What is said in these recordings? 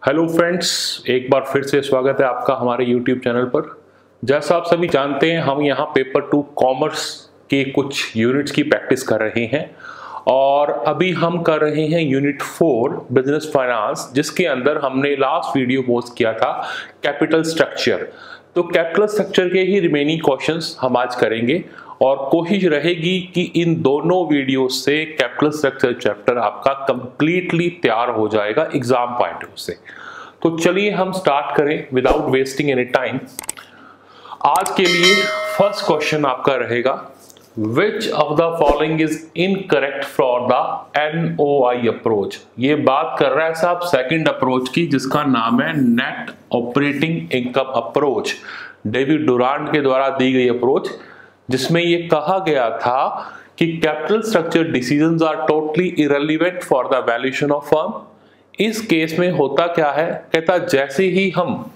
Hello friends, एक बार फिर से स्वागत है आपका हमारे यूट्यूब चैनल पर। जैसा आप सभी जानते हैं, हम यहाँ पेपर 2 कॉमर्स के कुछ यूनिट्स की प्रैक्टिस कर रहे हैं और अभी हम कर रहे हैं यूनिट 4 बिजनेस फाइनेंस, जिसके अंदर हमने लास्ट वीडियो पोस्ट किया था कैपिटल स्ट्रक्चर। तो कैपिटल स्ट्रक्चर के ही रिमेनिंग क्वेश्चंस हम आज करेंगे और कोशिश रहेगी कि इन दोनों वीडियो से कैपिटल स्ट्रक्चर चैप्टर आपका कंप्लीटली तैयार हो जाएगा एग्जाम पॉइंट ऑफ व्यू से। तो चलिए हम स्टार्ट करें विदाउट वेस्टिंग एनी टाइम। आज के लिए फर्स्ट क्वेश्चन आपका रहेगा, which of the following is incorrect for the NOI approach. ये बात कर रहा है साहब सेकंड अप्रोच की, जिसका नाम है net operating income approach, David Durand के द्वारा दी गई अप्रोच, जिसमें ये कहा गया था कि capital structure decisions are totally irrelevant for the valuation of firm. इस केस में होता क्या है, कहता जैसे ही हम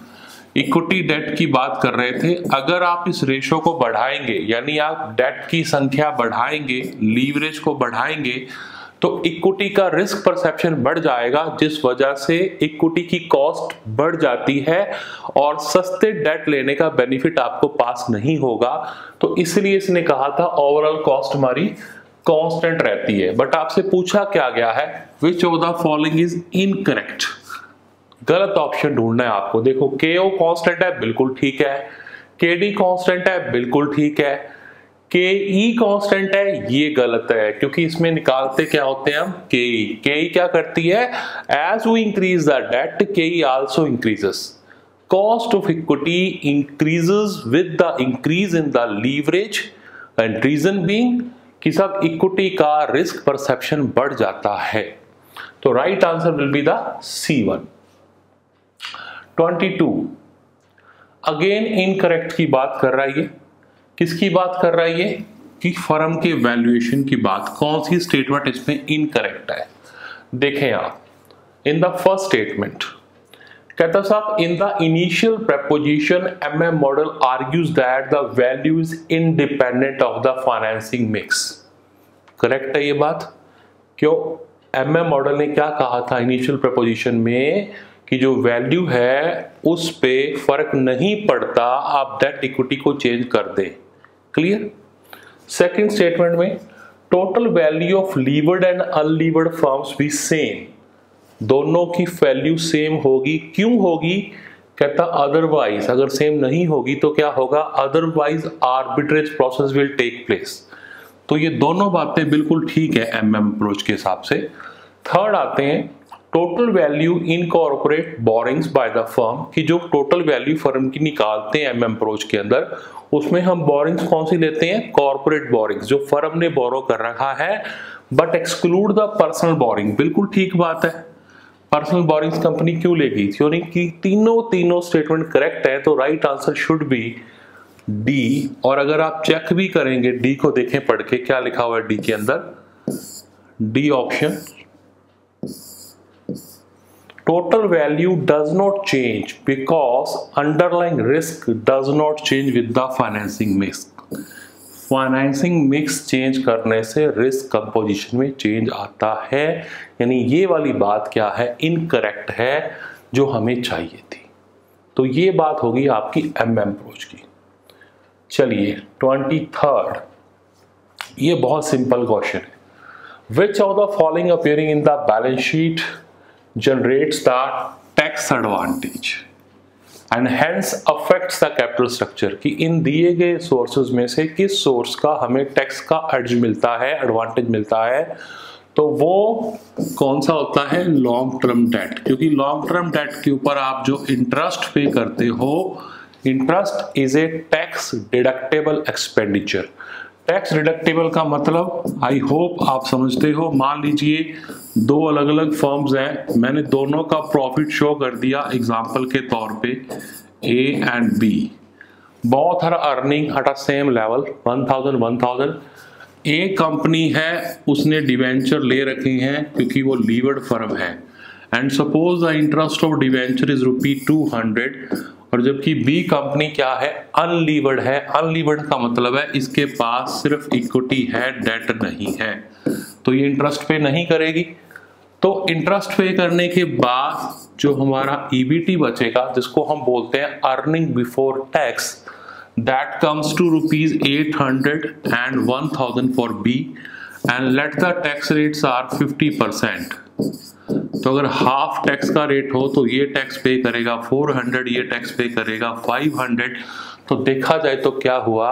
इक्विटी डेट की बात कर रहे थे, अगर आप इस रेशो को बढ़ाएंगे, यानी आप डेट की संख्या बढ़ाएंगे, लीवरेज को बढ़ाएंगे, तो इक्विटी का रिस्क परसेप्शन बढ़ जाएगा, जिस वजह से इक्विटी की कॉस्ट बढ़ जाती है और सस्ते डेट लेने का बेनिफिट आपको पास नहीं होगा। तो इसलिए इसने कहा था ओवरऑल कॉस्ट हमारी कांस्टेंट रहती है। बट आपसे पूछा क्या गया है, which of the following is incorrect. गलत ऑप्शन ढूंढना है आपको। देखो, KO कांस्टेंट है, बिल्कुल ठीक है। KD कांस्टेंट है, बिल्कुल ठीक है। KE कांस्टेंट है, ये गलत है, क्योंकि इसमें निकालते क्या होते हैं हम, KE क्या करती है, as we increase the debt KE also increases. Cost of equity increases with the increase in the leverage, and reason being कि सब इक्विटी का रिस्क परसेप्शन बढ़ जाता है। तो right answer will be the C1। 22 again incorrect की बात कर रहा है। ये किसकी बात कर रहा है, ये कि फर्म के वैल्यूएशन की बात। कौन सी स्टेटमेंट इसमें इनकरेक्ट है, देखें आप। इन द फर्स्ट स्टेटमेंट कहता साहब, in the initial preposition MM model argues that the value is independent of the financing mix. Correct है ये बात? क्यों? MM मॉडल ने क्या कहा था इनिशियल प्रपोजिशन में, कि जो वैल्यू है उस पे फर्क नहीं पड़ता, आप डेट इक्विटी को चेंज कर दे। क्लियर? सेकंड स्टेटमेंट में total value of levered and unlevered firms भी सेम, दोनों की वैल्यू सेम होगी। क्यों होगी? कहता अदरवाइज, अगर सेम नहीं होगी तो क्या होगा, otherwise arbitrage process will take place. तो ये दोनों बातें बिल्कुल ठीक है MM अप्रोच के हिसाब से। थर्ड आते हैं, total value incorporate borings by the firm, कि जो टोटल वैल्यू फर्म की निकालते हैं MM अप्रोच के अंदर, उसमें हम बोरिंग्स कौन सी लेते हैं, कॉर्पोरेट बोरिंग्स, जो फर्म ने बोरो कर रखा है, but exclude the personal boring. बिल्कुल ठीक बात है। पर्सनल बोरिंग्स कंपनी क्यों लेगी, क्योंकि कि तीनों स्टेटमेंट करेक्ट है। तो right answer should be D। और अगर आप चेक भी करेंगे D को, देखें पढ़ के क्या लिखा हुआ है D के अंदर, D option, total value does not change because underlying risk does not change with the financing mix। Financing mix change करने से रिस्क कंपोजिशन में चेंज आता है, यानी ये वाली बात क्या है, इनकरेक्ट है, जो हमें चाहिए थी। तो ये बात होगी आपकी MM अप्रोच की। चलिए 23rd, ये बहुत सिंपल क्वेश्चन है। Which of the following appearing in the balance sheet generates the tax advantage and hence affects the capital structure, कि इन दिए गए सोर्सेज में से किस सोर्स का हमें टैक्स का एडज मिलता है, एडवांटेज मिलता है। तो वो कौन सा होता है, लॉन्ग टर्म डेट, क्योंकि लॉन्ग टर्म डेट के ऊपर आप जो इंटरेस्ट पे करते हो, interest is a tax deductible expenditure. Tax deductible का मतलब आई होप आप समझते हो। मान लीजिए दो अलग अलग फर्म्स हैं, मैंने दोनों का प्रॉफिट शो कर दिया एग्जांपल के तौर पे, A and B, both are earning at a same level 1000। एक कंपनी है, उसने डिवेंचर ले रखे हैं क्योंकि वो लीवर्ड फर्म है, and suppose the interest of debenture is ₹200, और जबकि B कंपनी क्या है, अनलीवर्ड है। अनलीवर्ड का मतलब है इसके पास सिर्फ इक्विटी है, डेट नहीं है, तो ये इंटरेस्ट पे नहीं करेगी। तो इंटरेस्ट पे करने के बाद जो हमारा EBT बचेगा, जिसको हम बोलते हैं earning before tax, that comes to ₹800 and 1000 for B and let the tax rates are 50%। तो अगर हाफ टैक्स का रेट हो तो ये टैक्स पे करेगा 400, ये टैक्स पे करेगा 500। तो देखा जाए तो क्या हुआ,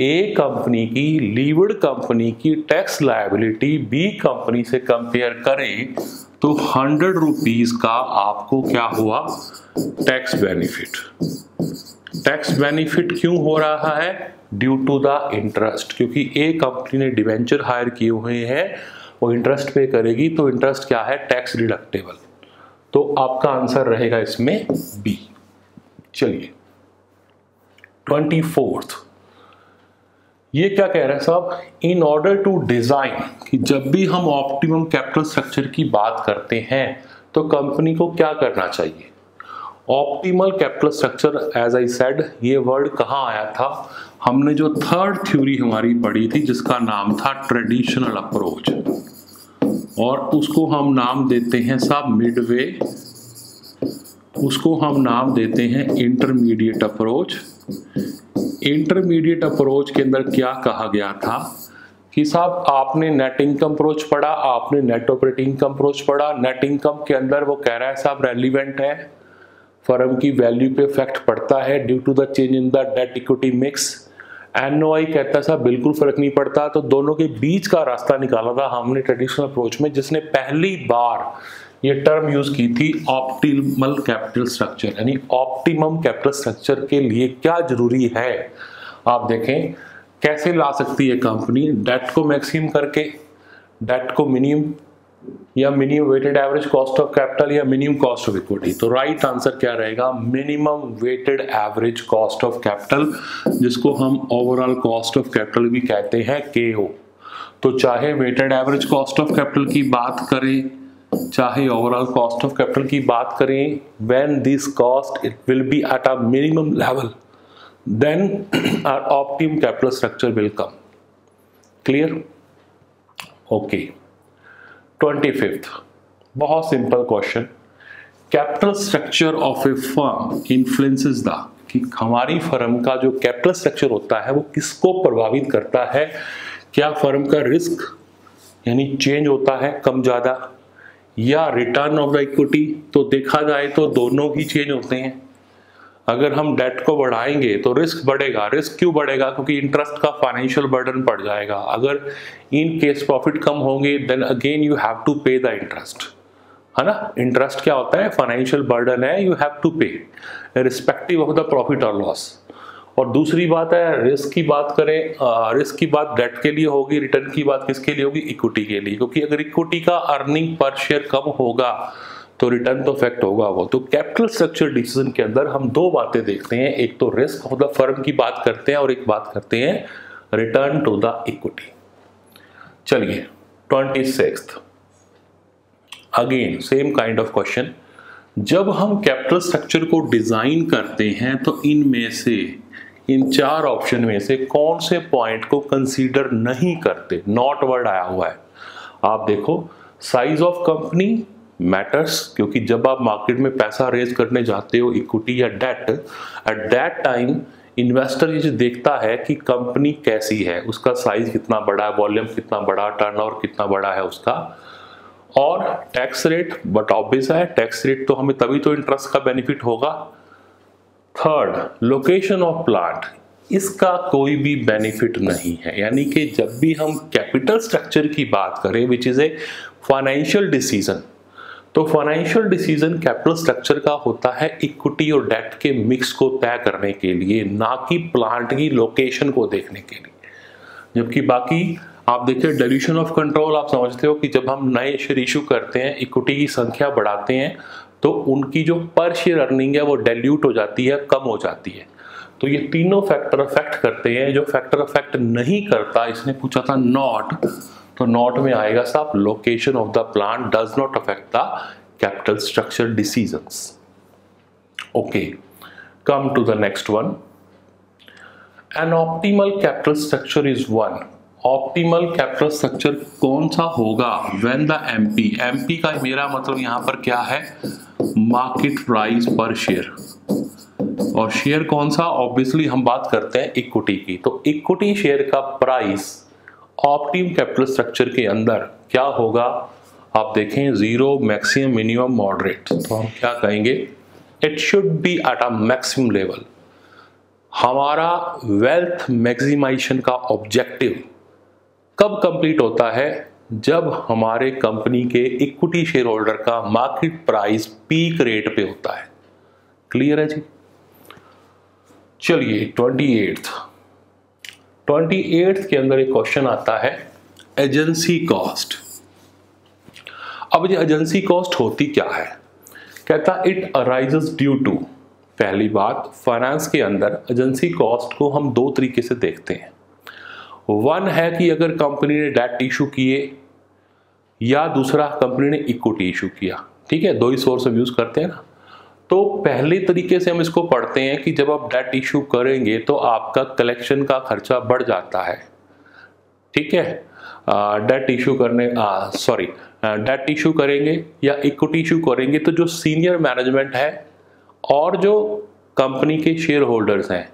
ए कंपनी की, लीवर्ड कंपनी की टैक्स लायबिलिटी बी कंपनी से कंपेयर करें तो 100 रुपीज का आपको क्या हुआ, टैक्स बेनिफिट। टैक्स बेनिफिट क्यों हो रहा है, ड्यू टू द इंटरेस्ट, क्योंकि ए कंपनी ने डिवेंचर हायर किए हुए हैं, वो इंटरेस्ट पे करेगी, तो इंटरेस्ट क्या है, टैक्स डिडक्टेबल। तो आपका आंसर रहेगा इसमें बी। चलिए 24th, ये क्या कह रहा है साहब, इन ऑर्डर टू डिजाइन, कि जब भी हम ऑप्टिमम कैपिटल स्ट्रक्चर की बात करते हैं तो कंपनी को क्या करना चाहिए। Optimal capital structure, as I said, ये वर्ड कहाँ आया था, हमने जो थर्ड थ्योरी हमारी पढ़ी थी जिसका नाम था ट्रेडिशनल अप्रोच, और उसको हम नाम देते हैं साहब मिडवे, उसको हम नाम देते हैं इंटरमीडिएट अप्रोच। इंटरमीडिएट अप्रोच के अंदर क्या कहा गया था कि साहब आपने नेट इनकम अप्रोच पढ़ा, आपने नेट ऑपरेटिंग इनकम अप्रोच पढ़ा। नेट इनकम के अंदर वो कह रहा है साहब रेलिवेंट है, फर्म की वैल्यू पे इफेक्ट पड़ता है due to the change in the debt equity mix. NOI कहता है साहब बिल्कुल फर्क नहीं पड़ता। तो दोनों के बीच का रास्ता निकाला था हमने ट्रेडिशनल अप्रोच में, जिसने पहली बार ये टर्म यूज की थी ऑप्टिमल कैपिटल स्ट्रक्चर, यानी ऑप्टिमम कैपिटल स्ट्रक्चर के लिए क्या जरूरी है। आप देखें कैसे ला सकती है कंपनी, डेट को मैक्सिमम करके, डेट को मिनिमम, या minimum weighted average cost of capital, या मिनिमम कॉस्ट ऑफ इक्विटी। तो राइट आंसर क्या रहेगा, minimum weighted average cost of capital, जिसको हम ओवरऑल कॉस्ट ऑफ कैपिटल भी कहते हैं, KO। तो चाहे weighted average cost of capital की बात करें, चाहे ओवरऑल कॉस्ट ऑफ कैपिटल की बात करें, when this cost it will be at a minimum level, then our optimum capital structure will come. Clear? Okay. 25th, बहुत simple question, capital structure of a firm influences the, कि हमारी firm का जो capital structure होता है वो किसको प्रभावित करता है। क्या फर्म का रिस्क यानी चेंज होता है कम ज्यादा, या रिटर्न ऑफ द इक्विटी। तो देखा जाए तो दोनों ही चेंज होते हैं। अगर हम डेट को बढ़ाएंगे तो रिस्क बढ़ेगा। रिस्क क्यों बढ़ेगा, क्योंकि इंटरेस्ट का फाइनेंशियल बर्डन पड़ जाएगा। अगर इन केस प्रॉफिट कम होंगे then again you have to pay the interest, है ना। इंटरेस्ट क्या होता है, फाइनेंशियल बर्डन है, you have to pay respective of the profit और लॉस। और दूसरी बात है, रिस्क की बात करें, रिस्क की बात डेट के लिए होगी, रिटर्न की बात किसके लिए होगी, इक्विटी के लिए। क्योंकि अगर इक्विटी का अर्निंग पर शेयर कम होगा तो रिटर्न तो इफेक्ट होगा वो। तो कैपिटल स्ट्रक्चर डिसीजन के अंदर हम दो बातें देखते हैं, एक तो रिस्क ऑफ द फर्म की बात करते हैं और एक बात करते हैं रिटर्न टू द इक्विटी। चलिए 26th, again same kind of question. जब हम कैपिटल स्ट्रक्चर को डिजाइन करते हैं तो इनमें से, इन चार ऑप्शन में से कौन से पॉइंट को कंसीडर नहीं करते। नॉट वर्ड आया हुआ है, आप देखो। साइज ऑफ कंपनी मैटर्स, क्योंकि जब आप मार्केट में पैसा रेज करने जाते हो, इक्विटी या debt, at that time investor ये देखता है कि कंपनी कैसी है, उसका साइज कितना बड़ा है, वॉल्यूम कितना बड़ा, टर्नओवर कितना बड़ा है उसका। और टैक्स रेट, बट ऑब्वियस है टैक्स रेट तो हमें तभी तो इंटरेस्ट का बेनिफिट होगा। थर्ड, लोकेशन ऑफ प्लांट, इसका कोई भी बेनिफिट नहीं है। यानी कि जब भी हम कैपिटल स्ट्रक्चर की बात करें which is a financial decision, तो फाइनेंशियल डिसीजन कैपिटल स्ट्रक्चर का होता है इक्विटी और डेट के मिक्स को तय करने के लिए, ना कि प्लांट की लोकेशन को देखने के लिए। जबकि बाकी आप देखिए डाइल्यूशन ऑफ कंट्रोल, आप समझते हो कि जब हम नए शेयर इशू करते हैं, इक्विटी की संख्या बढ़ाते हैं, तो उनकी जो पर शेयर अर्निंग है वो डाइल्यूट हो जाती है, कम हो जाती है। तो ये तीनों फैक्टर अफेक्ट करते हैं। जो फैक्टर अफेक्ट नहीं करता, इसने पूछा था नॉट, तो नॉट में आएगा साहब location of the plant does not affect the capital structure decisions. Okay, come to the next one. An optimal capital structure is one. Optimal capital structure कौन सा होगा, व्हेन द एमपी, एमपी का मेरा मतलब यहां पर क्या है, मार्केट प्राइस पर शेयर। और शेयर कौन सा? ऑब्वियसली हम बात करते हैं इक्विटी की। तो इक्विटी शेयर का प्राइस ऑप्टिमम कैपिटल स्ट्रक्चर के अंदर क्या होगा? आप देखें, जीरो, मैक्सिमम, मिनिमम, मॉडरेट। तो हम क्या कहेंगे? It should be at a maximum level. हमारा वेल्थ मैक्सिमाइजेशन का ऑब्जेक्टिव कब कंप्लीट होता है? जब हमारे कंपनी के इक्विटी शेयर होल्डर का मार्केट प्राइस पीक रेट पे होता है। क्लियर है जी? चलिए 28th के अंदर एक क्वेश्चन आता है, एजेंसी कॉस्ट। अब ये एजेंसी कॉस्ट होती क्या है? कहता इट अराइजेस ड्यू टू, पहली बात, फाइनेंस के अंदर एजेंसी कॉस्ट को हम दो तरीके से देखते हैं। वन है कि अगर कंपनी ने डेट इशू किए, या दूसरा कंपनी ने इक्विटी इशू किया। ठीक है, दो ही सोर्स हम यूज करते हैं ना। तो पहले तरीके से हम इसको पढ़ते हैं कि जब आप डेट इशू करेंगे तो आपका कलेक्शन का खर्चा बढ़ जाता है। ठीक है, डेट इशू करेंगे या इक्विटी इशू करेंगे तो जो सीनियर मैनेजमेंट है और जो कंपनी के शेयर होल्डर्स हैं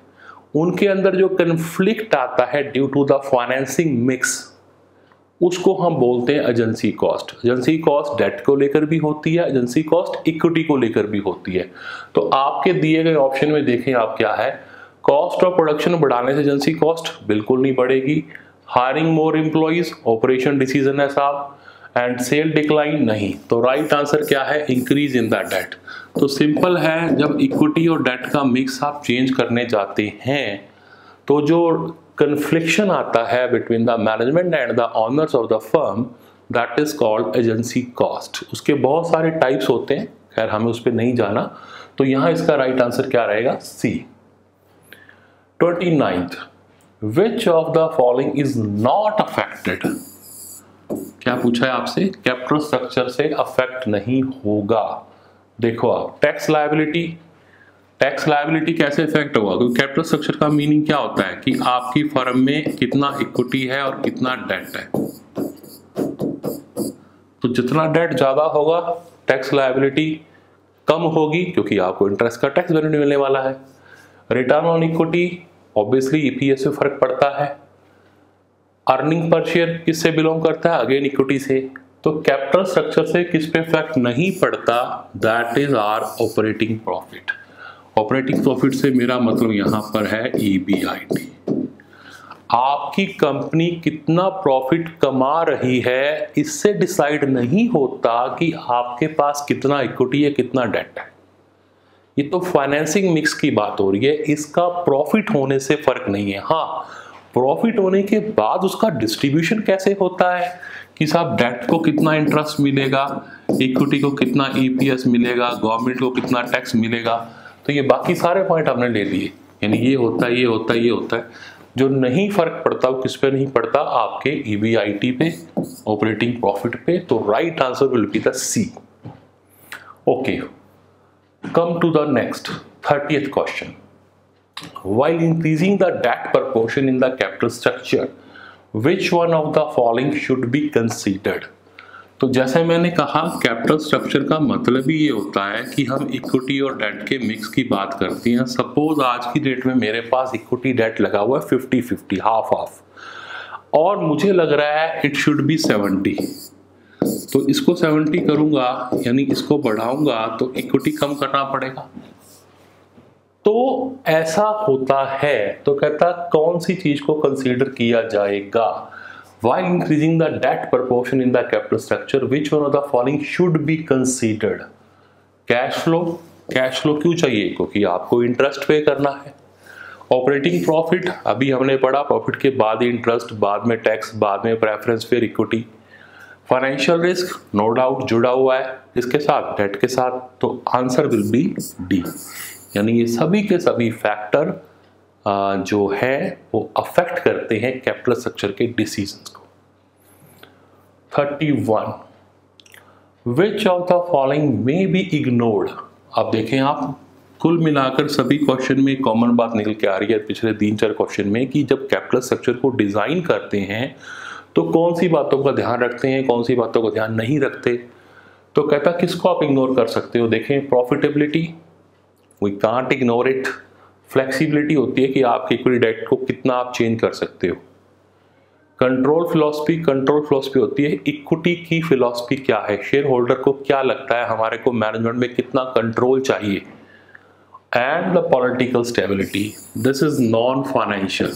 उनके अंदर जो कन्फ्लिक्ट आता है due to the financing mix, उसको हम बोलते हैं agency cost. Agency cost debt को लेकर भी होती है, एजेंसी कॉस्ट इक्विटी को लेकर भी होती है। तो आपके दिए गए ऑप्शन में देखें आप क्या है, कॉस्ट ऑफ प्रोडक्शन बढ़ाने से एजेंसी कॉस्ट बिल्कुल नहीं बढ़ेगी। हायरिंग मोर एम्प्लॉइज, ऑपरेशन डिसीजन है साहब, एंड सेल डिक्लाइन नहीं। तो राइट आंसर क्या है? Increase in the debt. तो सिंपल है, जब इक्विटी और डेट का मिक्स आप चेंज करने जाते हैं तो जो कन्फ्लिक्शन आता है between the management and the honours of the firm, that is called agency cost. उसके बहुत सारे टाइप्स होते हैं, खैर हमें उस पर नहीं जाना। तो यहां इसका राइट आंसर क्या रहेगा? सी। 29th, which of the following is not affected? क्या पूछा है आपसे? कैपिटल स्ट्रक्चर से अफेक्ट नहीं होगा। देखो आप, टैक्स लायबिलिटी कैसे इफेक्ट होगा? क्योंकि कैपिटल स्ट्रक्चर का मीनिंग क्या होता है कि आपकी फर्म में कितना इक्विटी है और कितना डेट है। तो जितना डेट ज्यादा होगा टैक्स लायबिलिटी कम होगी, क्योंकि आपको इंटरेस्ट का टैक्स बेनिफिट मिलने वाला है। Return on equity, obviously EPS से फर्क पड़ता है। अर्निंग पर शेयर किससे बिलोंग करता है? अगेन इक्विटी से। तो कैपिटल स्ट्रक्चर से किस पे इफेक्ट नहीं पड़ता? That is our operating profit. Operating profit से मेरा मतलब यहां पर है EBIT। आपकी कंपनी कितना प्रॉफिट कमा रही है इससे डिसाइड नहीं होता कि आपके पास कितना इक्विटी है, कितना डेट है। ये तो फाइनेंसिंग मिक्स की बात हो रही है, इसका प्रॉफिट होने से फर्क नहीं है। हाँ, प्रॉफिट होने के बाद उसका डिस्ट्रीब्यूशन कैसे होता है कि साहब डेट को कितना इंटरेस्ट मिलेगा, इक्विटी को कितना EPS मिलेगा, गवर्नमेंट को कितना टैक्स मिलेगा। तो ये बाकी सारे पॉइंट हमने ले लिए, यानी ये होता है, ये होता है, ये होता है। जो नहीं फर्क पड़ता वो किस पे नहीं पड़ता? आपके EBIT पे, ऑपरेटिंग प्रॉफिट पे। तो right answer will be the C। Okay, come to the next 30th question. While increasing the debt proportion in the capital structure, which one of the following should be considered? तो जैसे मैंने कहा, capital structure का मतलब ही ये होता है कि हम इक्विटी और डेट के मिक्स की बात करते हैं। सपोज आज की डेट में मेरे पास इक्विटी डेट लगा हुआ है 50-50, हाफ, और मुझे लग रहा है इट शुड बी 70। तो इसको 70 करूंगा, यानी इसको बढ़ाऊंगा तो इक्विटी कम करना पड़ेगा। तो ऐसा होता है, तो कहता कौन सी चीज को कंसीडर किया जाएगा? While increasing the debt proportion in the capital structure, which one of the following should be considered? Cash flow क्यों चाहिए? क्योंकि आपको इंटरेस्ट पे करना है। ऑपरेटिंग प्रॉफिट अभी हमने पढ़ा, प्रॉफिट के बाद इंटरेस्ट, बाद में टैक्स, बाद में प्रेफरेंस, फिर equity. Financial risk no doubt जुड़ा हुआ है इसके साथ, डेट के साथ। तो आंसर विल बी डी, यानी ये सभी के सभी फैक्टर जो है वो अफेक्ट करते हैं कैपिटल स्ट्रक्चर के डिसीजंस को। 31, which of the following may be ignored? अब देखें आप, कुल मिलाकर सभी क्वेश्चन में कॉमन बात निकल के आ रही है पिछले 3-4 क्वेश्चन में कि जब कैपिटल स्ट्रक्चर को डिजाइन करते हैं तो कौन सी बातों का ध्यान रखते हैं, कौन सी बातों का ध्यान नहीं रखते। तो कहता किसको आप इग्नोर कर सकते हो, देखें profitability, we can't ignore it. Flexibility होती है कि आपके इक्विटी डेट को कितना आप चेंज कर सकते हो। कंट्रोल फिलॉसफी होती है इक्विटी की फिलॉसफी क्या है, शेयर होल्डर को क्या लगता है हमारे को मैनेजमेंट में कितना कंट्रोल चाहिए। And the political stability, this is non financial,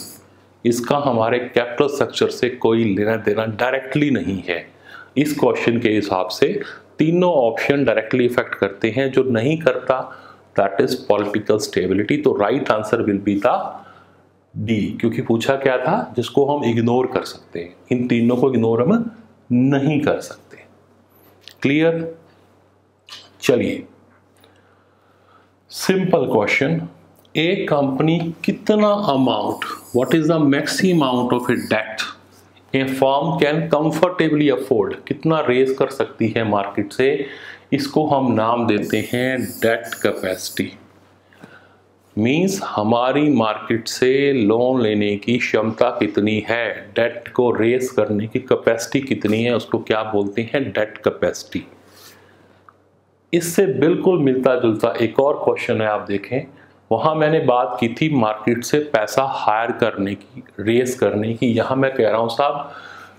इसका हमारे कैपिटल स्ट्रक्चर से कोई लेना देना डायरेक्टली नहीं है। इस क्वेश्चन के हिसाब से तीनों ऑप्शन डायरेक्टली इफेक्ट करते हैं, जो नहीं करता दैट इज पॉलिटिकल स्टेबिलिटी। तो right answer will be the D, क्योंकि पूछा क्या था जिसको हम इग्नोर कर सकते हैं, इन तीनों को इग्नोर हम नहीं कर सकते। क्लियर? चलिए सिंपल क्वेश्चन, एक कंपनी कितना amount, what is the maximum amount of a debt a firm can comfortably afford, कितना रेज कर सकती है मार्केट से, इसको हम नाम देते हैं डेट कैपेसिटी। मींस हमारी मार्केट से लोन लेने की क्षमता कितनी है, डेट को रेज करने की कैपेसिटी कितनी है, उसको क्या बोलते हैं, डेट कैपेसिटी। इससे बिल्कुल मिलता जुलता एक और क्वेश्चन है, आप देखें वहां मैंने बात की थी मार्केट से पैसा हायर करने की, रेस करने की। यहां मैं कह रहा हूं साहब,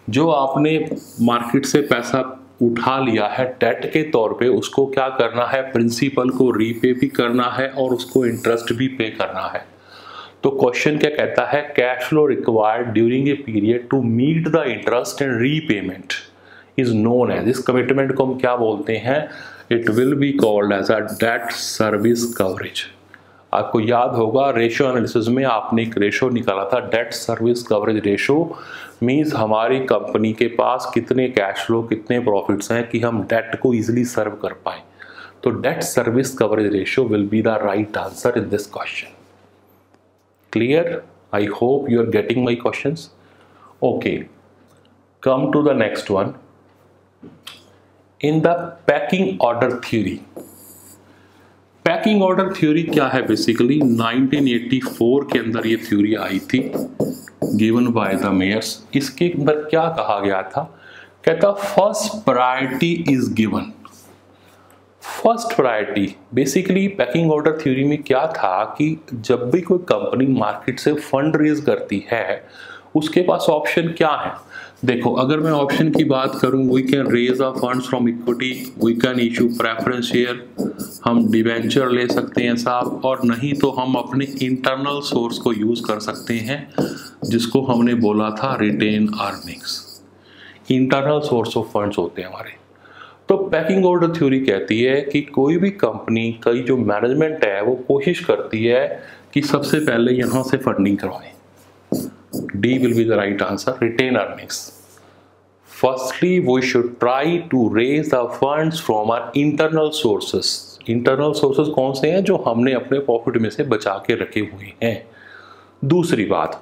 जो आपने मार्केट से पैसा उठा लिया है डेट के तौर पे, उसको क्या करना है, प्रिंसिपल को रीपे भी करना है और उसको इंटरेस्ट भी पे करना है। तो क्वेश्चन क्या कहता है, cash flow required during a period to meet the interest and repayment is known as, इस कमिटमेंट को हम क्या बोलते हैं, it will be called as a debt service coverage. आपको याद होगा रेशियो एनालिसिस में आपने एक रेशो निकाला था, date service coverage ratio. Means हमारी कंपनी के पास कितने कैश फ्लो, कितने प्रॉफिट्स हैं कि हम डेट को इजीली सर्व कर पाए। तो debt service coverage ratio will be the right answer in this question. Clear? I hope you are getting my questions. Okay, come to the next one. In the packing order theory, packing order theory क्या है, basically 1984 के अंदर ये theory आई थी, given by the Myers. इसके अंदर क्या कहा गया था, कहता first priority is given. First priority basically packing order theory में क्या था कि जब भी कोई कंपनी मार्केट से फंड रेज करती है, उसके पास ऑप्शन क्या है। देखो अगर मैं ऑप्शन की बात करूं, we can raise a funds from equity, we can issue preference share, हम डिवेंचर ले सकते हैं साहब, और नहीं तो हम अपने इंटरनल सोर्स को यूज कर सकते हैं, जिसको हमने बोला था retained earnings. Internal source of funds होते हैं हमारे। तो पैकिंग ऑर्डर थ्योरी कहती है कि कोई भी कंपनी का जो मैनेजमेंट है वो कोशिश करती है कि सबसे पहले यहां से फंडिंग करवाएं। D will be the right answer, retain earnings. Firstly, we should try to raise the funds from our internal sources. Internal sources कौन से हैं, जो हमने अपने प्रॉफिट में से बचा के रखे हुए हैं। दूसरी बात,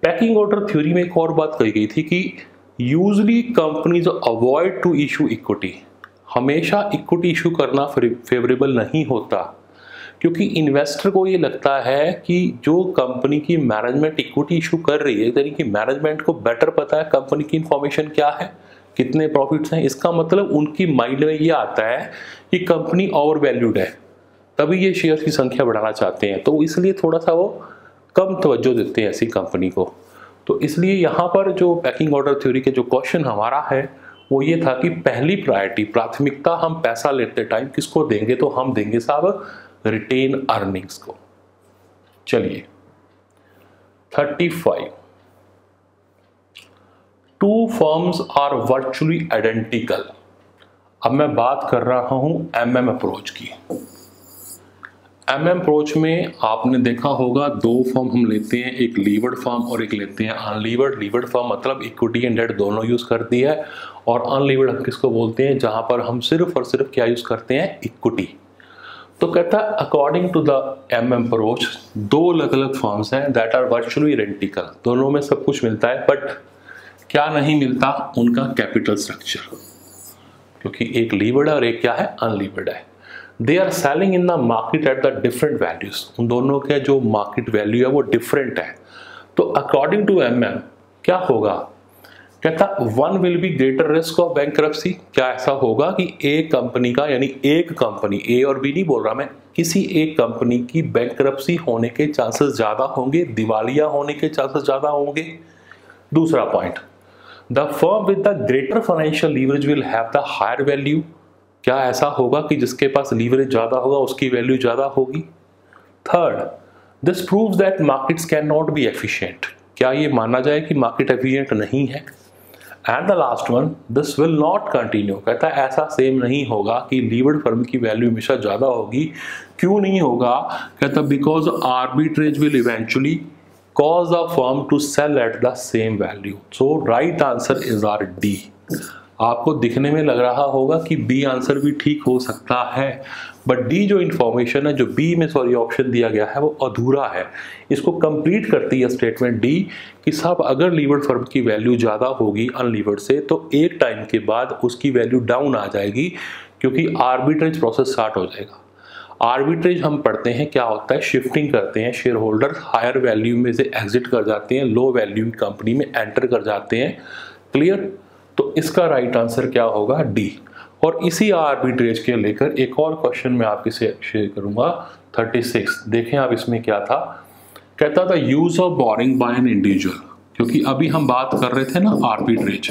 पैकिंग ऑर्डर थ्योरी में एक और बात कही गई थी कि usually companies avoid to issue equity. हमेशा इक्विटी इशू करना फेवरेबल नहीं होता, क्योंकि इन्वेस्टर को ये लगता है कि जो कंपनी की मैनेजमेंट इक्विटी इशू कर रही है, यानी कि मैनेजमेंट को बेटर पता है कंपनी की इंफॉर्मेशन क्या है, कितने प्रॉफिट्स हैं। इसका मतलब उनकी माइंड में ये आता है कि कंपनी ओवर वैल्यूड है, तभी ये शेयर की संख्या बढ़ाना चाहते हैं। तो इसलिए थोड़ा सा वो कम तवज्जो देते हैं ऐसी कंपनी को। तो इसलिए यहाँ पर जो पैकिंग ऑर्डर थ्योरी के जो क्वेश्चन हमारा है वो ये था कि पहली प्रायोरिटी, प्राथमिकता हम पैसा लेते टाइम किसको देंगे, तो हम देंगे साहब रिटेन अर्निंग्स को। चलिए 35, two firms are virtually identical. अब मैं बात कर रहा हूं MM अप्रोच की। MM अप्रोच में आपने देखा होगा दो फर्म हम लेते हैं, एक लीवर्ड फर्म और एक लेते हैं अनलीवर्ड। लीवर्ड फर्म मतलब इक्विटी एंड डेट दोनों यूज करती है, और अनलीवर्ड हम किसको बोलते हैं, जहां पर हम सिर्फ और सिर्फ क्या यूज करते हैं, इक्विटी। तो कहता है according to the MM approach, दो अलग अलग फर्म्स हैं दैट आर वर्चुअली आइडेंटिकल। दोनों में सब कुछ मिलता है, बट क्या नहीं मिलता, उनका कैपिटल स्ट्रक्चर, क्योंकि एक लीवर्ड है और एक क्या है, अनलीवर्ड है। They are selling in the market at the different values. उन दोनों के जो मार्केट वैल्यू है वो डिफरेंट है। तो अकॉर्डिंग टू MM क्या होगा, कहता one will be greater risk of bankruptcy. क्या ऐसा होगा कि एक कंपनी का, यानी एक कंपनी, ए और बी नहीं बोल रहा मैं, किसी एक कंपनी की बैंकरप्सी होने के चांसेस ज्यादा होंगे, दिवालिया होने के चांसेस ज्यादा होंगे। दूसरा point, the firm with the greater financial leverage will have the higher value. क्या ऐसा होगा कि जिसके पास लीवरेज ज्यादा होगा उसकी वैल्यू ज्यादा होगी। Third, this proves that markets can not be efficient. क्या ये माना जाए कि मार्केट एफिशिएंट नहीं है। And the last one, this will not continue. कहता है ऐसा सेम नहीं होगा कि लीवर्ड फर्म की वैल्यू हमेशा ज्यादा होगी। क्यों नहीं होगा। कहता because arbitrage will eventually cause the firm to sell at the same value. So right answer is are D. आपको दिखने में लग रहा होगा कि बी आंसर भी ठीक हो सकता है, बट डी जो इंफॉर्मेशन है, जो बी में सॉरी ऑप्शन दिया गया है, वो अधूरा है। इसको कंप्लीट करती है स्टेटमेंट डी कि साहब अगर लीवर्ड फर्म की वैल्यू ज़्यादा होगी अनलीवर्ड से तो एक टाइम के बाद उसकी वैल्यू डाउन आ जाएगी, क्योंकि आर्बिट्रेज प्रोसेस स्टार्ट हो जाएगा। आर्बिट्रेज हम पढ़ते हैं क्या होता है, शिफ्टिंग करते हैं, शेयर होल्डर हायर वैल्यू में से एग्जिट कर जाते हैं, लो वैल्यू कंपनी में एंटर कर जाते हैं। क्लियर। तो इसका राइट आंसर क्या होगा, डी। और इसी आर्बिट्रेज के लेकर एक और क्वेश्चन मैं आपके से शेयर करूंगा 36। देखें आप इसमें क्या था। कहता था use of borrowing by an individual, क्योंकि अभी हम बात कर रहे थे ना आर्बिट्रेज।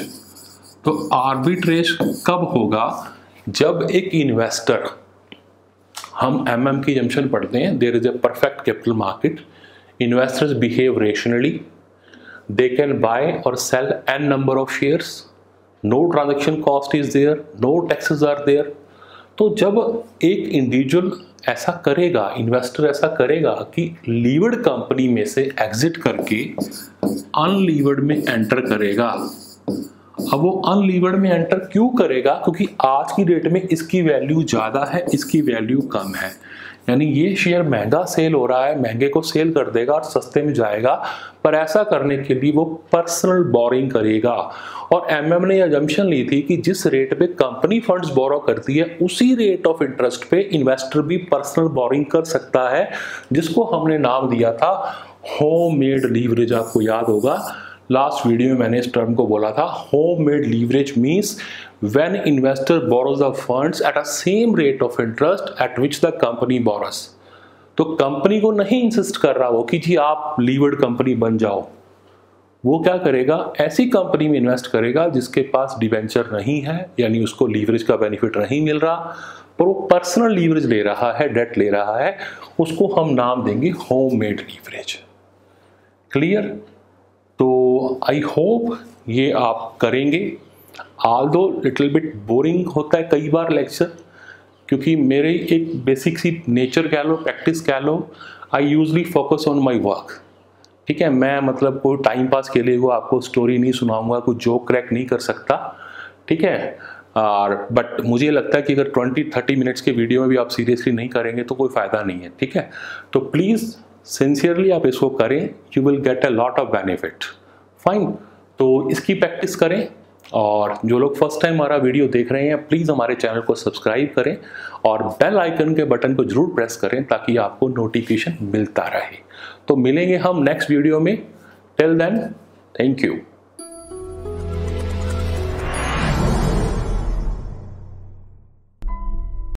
तो आर्बिट्रेज कब होगा, जब एक इन्वेस्टर, हम एमएम की जंक्शन पढ़ते हैं, there is a perfect capital market, investors behave rationally, they can buy or sell n number of shares, no transaction cost is there, no taxes are there. तो जब एक इंडिविजुअल ऐसा करेगा, इन्वेस्टर ऐसा करेगा कि लीवर्ड कंपनी में से एग्जिट करके अनलीवर्ड में एंटर करेगा। अब वो अनलीवर्ड में एंटर क्यों करेगा, क्योंकि आज की डेट में इसकी वैल्यू ज्यादा है, इसकी वैल्यू कम है, यानी ये शेयर महंगा सेल हो रहा है, महंगे को सेल कर देगा और सस्ते में जाएगा। पर ऐसा करने के लिए वो पर्सनल बोरिंग करेगा। और एमएम ने अजम्पशन ली थी कि जिस रेट पे कंपनी फंड्स बोरो करती है उसी रेट ऑफ इंटरेस्ट पे इन्वेस्टर भी पर्सनल बोरिंग कर सकता है, जिसको हमने नाम दिया था होम मेड लीवरेज। आपको याद होगा लास्ट वीडियो में मैंने इस टर्म को बोला था, home made leverage means when investor borrows the funds at a same rate of interest at which the company borrows। तो कंपनी को नहीं इंसिस्ट कर रहा वो कि जी आप लीवर्ड कंपनी बन जाओ। वो क्या करेगा, ऐसी कंपनी में इन्वेस्ट करेगा जिसके पास डिवेंचर नहीं है, यानी उसको लीवरेज का बेनिफिट नहीं मिल रहा, पर वो पर्सनल लीवरेज ले रहा है, डेट ले रहा है, उसको हम नाम देंगे होम मेड लीवरेज। क्लियर। तो आई होप ये आप करेंगे। ऑल्दो लिटिल बिट बोरिंग होता है कई बार लेक्चर, क्योंकि मेरे एक बेसिक सी नेचर कह लो, प्रैक्टिस कह लो, I usually focus on my work. ठीक है, मैं मतलब कोई टाइम पास के लिए वो आपको स्टोरी नहीं सुनाऊंगा, कोई जोक क्रैक नहीं कर सकता। ठीक है, और बट मुझे लगता है कि अगर 20-30 मिनट्स के वीडियो में भी आप सीरियसली नहीं करेंगे तो कोई फ़ायदा नहीं है। ठीक है, तो प्लीज़ सिंसियरली आप इसको करें, you will get a lot of benefit. Fine, तो इसकी प्रैक्टिस करें। और जो लोग फर्स्ट टाइम हमारा वीडियो देख रहे हैं प्लीज़ हमारे चैनल को सब्सक्राइब करें और बेल आइकन के बटन को जरूर प्रेस करें ताकि आपको नोटिफिकेशन मिलता रहे। तो मिलेंगे हम नेक्स्ट वीडियो में। Till then, thank you.